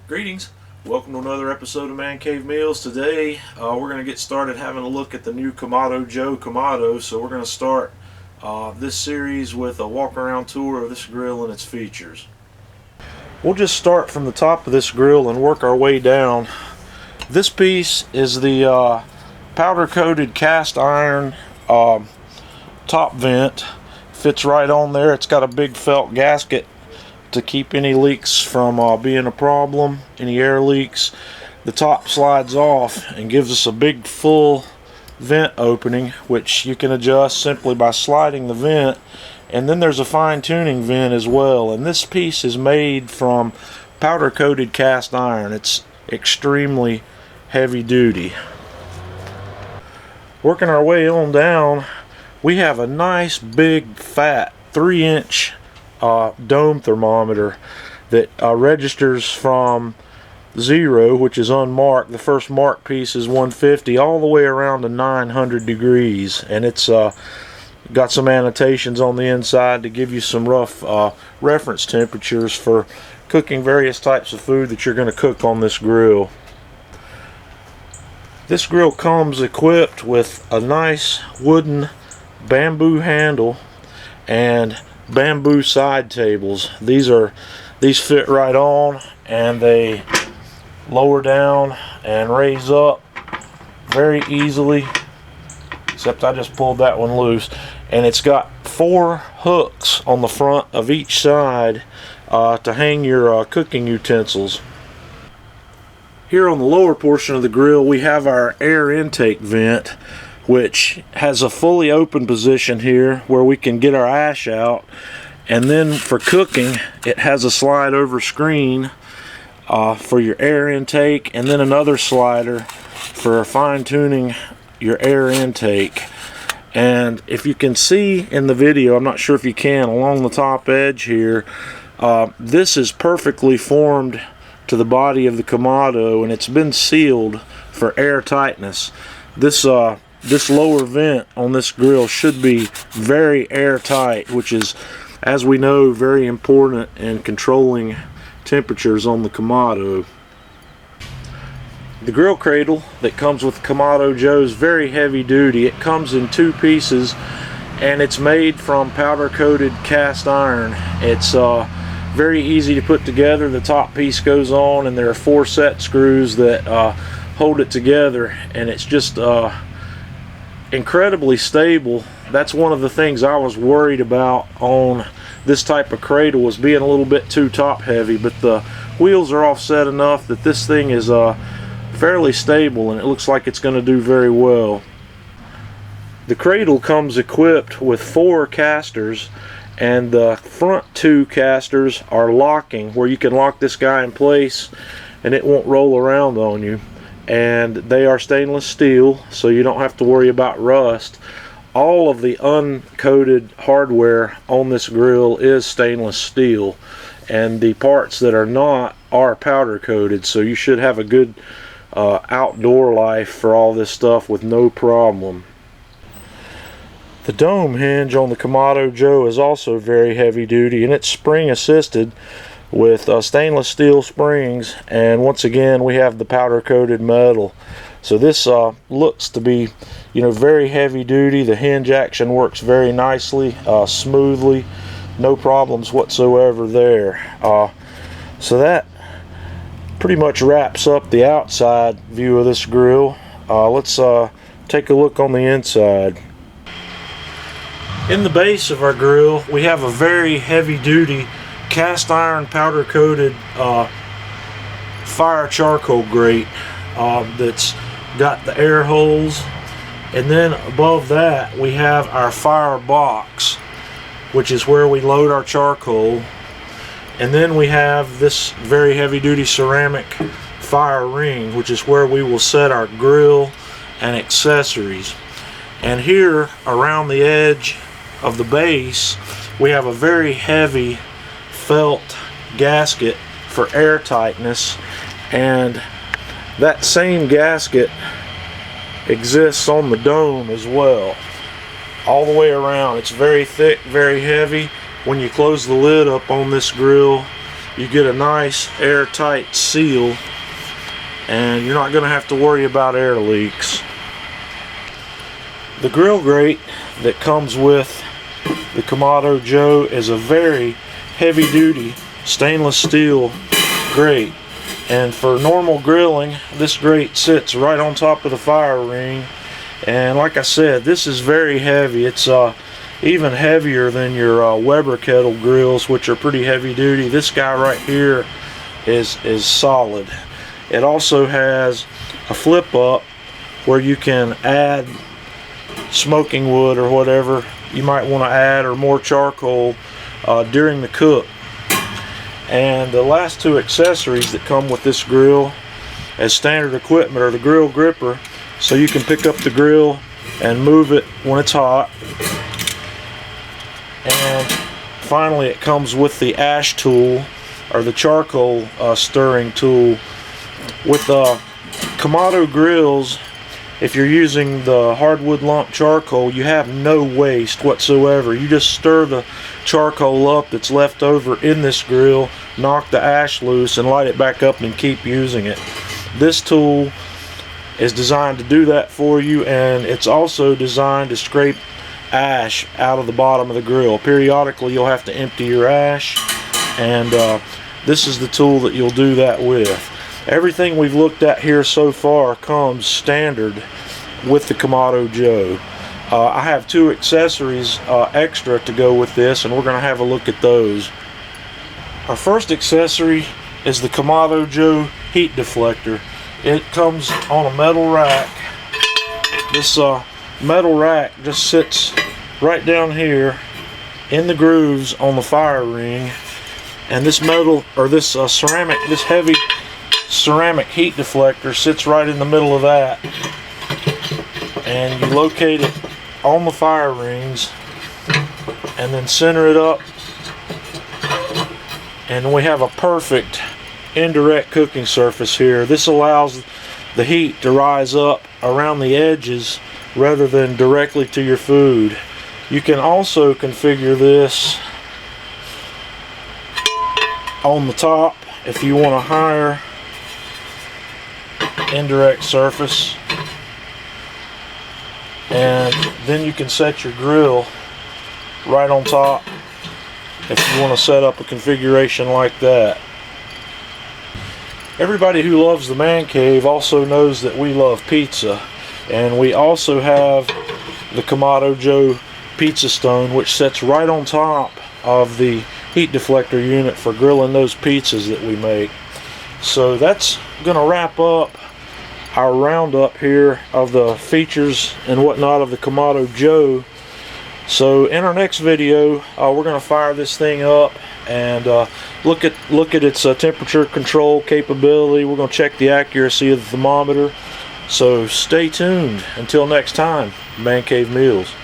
Greetings, welcome to another episode of Man Cave Meals. Today we're going to get started having a look at the new Kamado Joe Kamado. So we're going to start this series with a walk around tour of this grill and its features. We'll just start from the top of this grill and work our way down. This piece is the powder coated cast iron top vent. Fits right on there. It's got a big felt gasket to keep any leaks from being a problem, any air leaks. The top slides off and gives us a big full vent opening, which you can adjust simply by sliding the vent. And then there's a fine tuning vent as well, and this piece is made from powder coated cast iron. It's extremely heavy duty. Working our way on down, we have a nice big fat 3-inch dome thermometer that registers from 0, which is unmarked. The first marked piece is 150, all the way around to 900 degrees, and it's got some annotations on the inside to give you some rough reference temperatures for cooking various types of food that you're going to cook on this grill. This grill comes equipped with a nice wooden bamboo handle and bamboo side tables. These fit right on, and they lower down and raise up very easily, except I just pulled that one loose. And it's got 4 hooks on the front of each side to hang your cooking utensils. Here on the lower portion of the grill we have our air intake vent, which has a fully open position here where we can get our ash out. And then for cooking, it has a slide over screen for your air intake, and then another slider for fine tuning your air intake. And if you can see in the video, I'm not sure if you can, along the top edge here, this is perfectly formed to the body of the Kamado, and it's been sealed for air tightness. This lower vent on this grill should be very airtight, which is, as we know, very important in controlling temperatures on the Kamado. The grill cradle that comes with Kamado Joe is very heavy duty. It comes in 2 pieces, and it's made from powder coated cast iron. It's very easy to put together. The top piece goes on, and there are 4 set screws that hold it together, and it's just incredibly stable. That's one of the things I was worried about on this type of cradle, was being a little bit too top heavy, but the wheels are offset enough that this thing is fairly stable, and it looks like it's going to do very well. The cradle comes equipped with 4 casters, and the front 2 casters are locking, where you can lock this guy in place and it won't roll around on you. And they are stainless steel, so you don't have to worry about rust. All of the uncoated hardware on this grill is stainless steel, and the parts that are not are powder coated, so you should have a good outdoor life for all this stuff with no problem. The dome hinge on the Kamado Joe is also very heavy duty, and it's spring assisted with stainless steel springs, and once again we have the powder coated metal. So this looks to be, very heavy duty. The hinge action works very nicely, smoothly, no problems whatsoever there. So that pretty much wraps up the outside view of this grill. Let's take a look on the inside. In the base of our grill we have a very heavy duty cast iron powder coated fire charcoal grate that's got the air holes, and then above that we have our fire box, which is where we load our charcoal, and then we have this very heavy duty ceramic fire ring, which is where we will set our grill and accessories. And here around the edge of the base we have a very heavy felt gasket for air tightness, and that same gasket exists on the dome as well, all the way around. It's very thick, very heavy. When you close the lid up on this grill, you get a nice airtight seal, and you're not going to have to worry about air leaks. The grill grate that comes with the Kamado Joe is a very heavy duty stainless steel grate, and for normal grilling this grate sits right on top of the fire ring. And like I said, this is very heavy. It's even heavier than your Weber kettle grills, which are pretty heavy duty. This guy right here is solid. It also has a flip up where you can add smoking wood or whatever you might want to add, or more charcoal during the cook. And the last two accessories that come with this grill as standard equipment are the grill gripper, so you can pick up the grill and move it when it's hot. And finally, it comes with the ash tool, or the charcoal stirring tool. With Kamado grills, if you're using the hardwood lump charcoal, you have no waste whatsoever. You just stir the charcoal up that's left over in this grill, knock the ash loose, and light it back up and keep using it. This tool is designed to do that for you, and it's also designed to scrape ash out of the bottom of the grill. Periodically you'll have to empty your ash, and this is the tool that you'll do that with. Everything we've looked at here so far comes standard with the Kamado Joe. I have two accessories extra to go with this, and we're going to have a look at those. Our first accessory is the Kamado Joe heat deflector. It comes on a metal rack. This metal rack just sits right down here in the grooves on the fire ring, and this metal, or this ceramic, this heavy ceramic heat deflector sits right in the middle of that, and you locate it on the fire rings and then center it up, and we have a perfect indirect cooking surface here. This allows the heat to rise up around the edges rather than directly to your food. You can also configure this on the top if you want a higher indirect surface, and then you can set your grill right on top if you want to set up a configuration like that. Everybody who loves the man cave also knows that we love pizza, and we also have the Kamado Joe pizza stone, which sits right on top of the heat deflector unit for grilling those pizzas that we make. So that's going to wrap up our roundup here of the features and whatnot of the Kamado Joe. So in our next video, we're going to fire this thing up and look at its temperature control capability. We're going to check the accuracy of the thermometer. So stay tuned. Until next time, Man Cave Meals.